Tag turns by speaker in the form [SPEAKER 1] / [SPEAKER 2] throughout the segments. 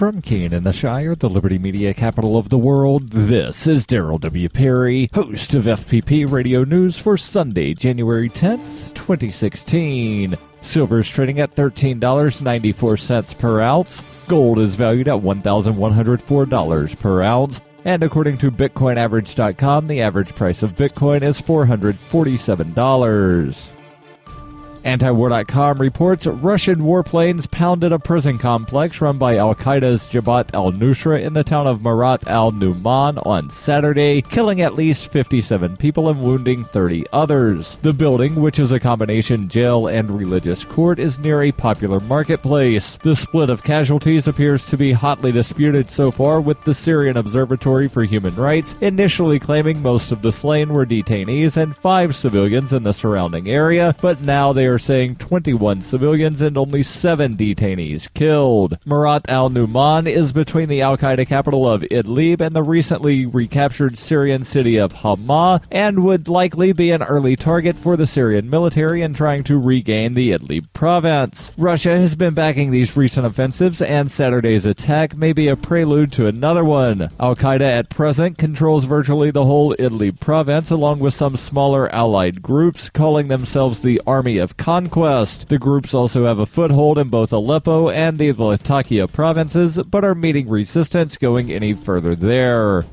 [SPEAKER 1] From Keene in the Shire, the Liberty Media capital of the world, this is Daryl W. Perry, host of FPP Radio News for Sunday, January 10th, 2016. Silver is trading at $13.94 per ounce. Gold is valued at $1,104 per ounce. And according to BitcoinAverage.com, the average price of Bitcoin is $447. Antiwar.com reports Russian warplanes pounded a prison complex run by al-Qaeda's Jabhat al-Nusra in the town of Marat al-Numan on Saturday, killing at least 57 people and wounding 30 others. The building, which is a combination jail and religious court, is near a popular marketplace. The split of casualties appears to be hotly disputed so far, with the Syrian Observatory for Human Rights initially claiming most of the slain were detainees and 5 civilians in the surrounding area, but now they are saying 21 civilians and only 7 detainees killed. Marat al-Numan is between the al-Qaeda capital of Idlib and the recently recaptured Syrian city of Hama, and would likely be an early target for the Syrian military in trying to regain the Idlib province. Russia has been backing these recent offensives, and Saturday's attack may be a prelude to another one. Al-Qaeda at present controls virtually the whole Idlib province, along with some smaller allied groups calling themselves the Army of Conquest. The groups also have a foothold in both Aleppo and the Latakia provinces, but are meeting resistance going any further there.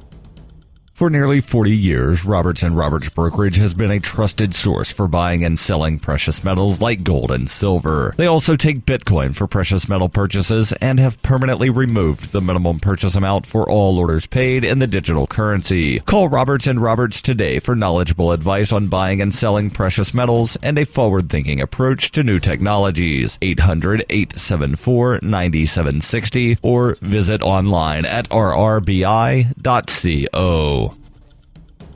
[SPEAKER 2] For nearly 40 years, Roberts & Roberts Brokerage has been a trusted source for buying and selling precious metals like gold and silver. They also take Bitcoin for precious metal purchases and have permanently removed the minimum purchase amount for all orders paid in the digital currency. Call Roberts & Roberts today for knowledgeable advice on buying and selling precious metals and a forward-thinking approach to new technologies. 800-874-9760 or visit online at rrbi.co.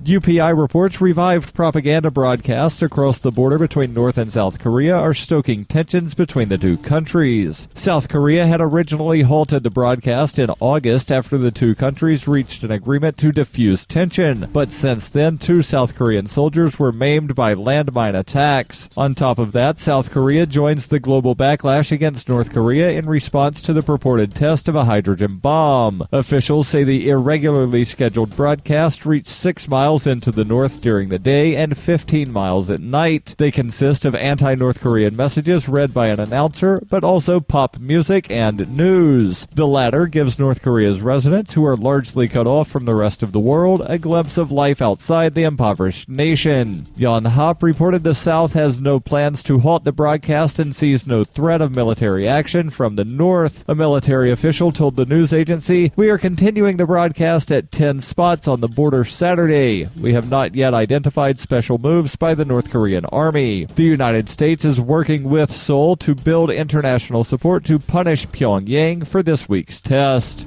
[SPEAKER 1] UPI reports revived propaganda broadcasts across the border between North and South Korea are stoking tensions between the two countries. South Korea had originally halted the broadcast in August after the two countries reached an agreement to defuse tension, but since then 2 South Korean soldiers were maimed by landmine attacks. On top of that, South Korea joins the global backlash against North Korea in response to the purported test of a hydrogen bomb. Officials say the irregularly scheduled broadcast reached 6 miles into the north during the day and 15 miles at night. They consist of anti-North Korean messages read by an announcer, but also pop music and news. The latter gives North Korea's residents, who are largely cut off from the rest of the world, a glimpse of life outside the impoverished nation. Yonhap reported the South has no plans to halt the broadcast and sees no threat of military action from the North. A military official told the news agency, "We are continuing the broadcast at 10 spots on the border Saturday. We have not yet identified special moves by the North Korean army." The United States is working with Seoul to build international support to punish Pyongyang for this week's test.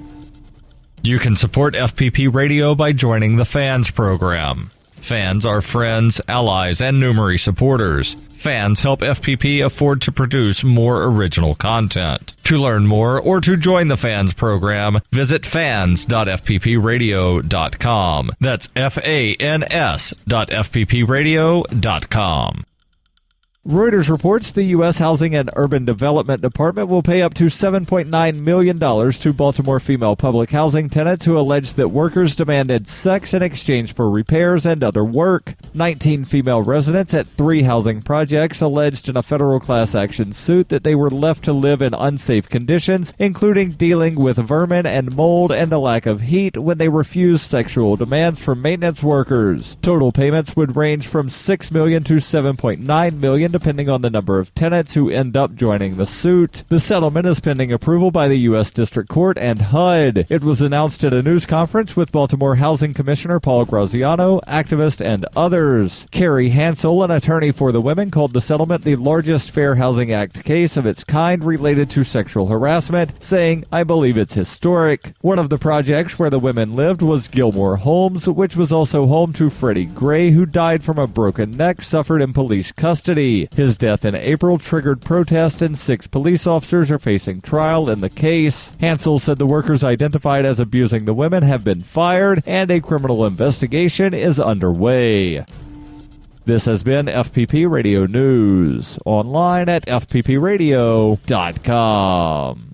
[SPEAKER 2] You can support FPP Radio by joining the Fans program. Fans are friends, allies, and Numeri supporters. Fans help FPP afford to produce more original content. To learn more or to join the Fans program, visit fans.fppradio.com. That's fans.fppradio.com.
[SPEAKER 1] Reuters reports the U.S. Housing and Urban Development Department will pay up to $7.9 million to Baltimore female public housing tenants who allege that workers demanded sex in exchange for repairs and other work. 19 female residents at 3 housing projects alleged in a federal class action suit that they were left to live in unsafe conditions, including dealing with vermin and mold and a lack of heat, when they refused sexual demands from maintenance workers. Total payments would range from $6 million to $7.9 million, depending on the number of tenants who end up joining the suit. The settlement is pending approval by the U.S. District Court and HUD. It was announced at a news conference with Baltimore Housing Commissioner Paul Graziano, activists, and others. Carrie Hansel, an attorney for the women, called the settlement the largest Fair Housing Act case of its kind related to sexual harassment, saying, "I believe it's historic." One of the projects where the women lived was Gilmore Homes, which was also home to Freddie Gray, who died from a broken neck suffered in police custody. His death in April triggered protests, and 6 police officers are facing trial in the case. Hansel said the workers identified as abusing the women have been fired, and a criminal investigation is underway. This has been FPP Radio News, online at fppradio.com.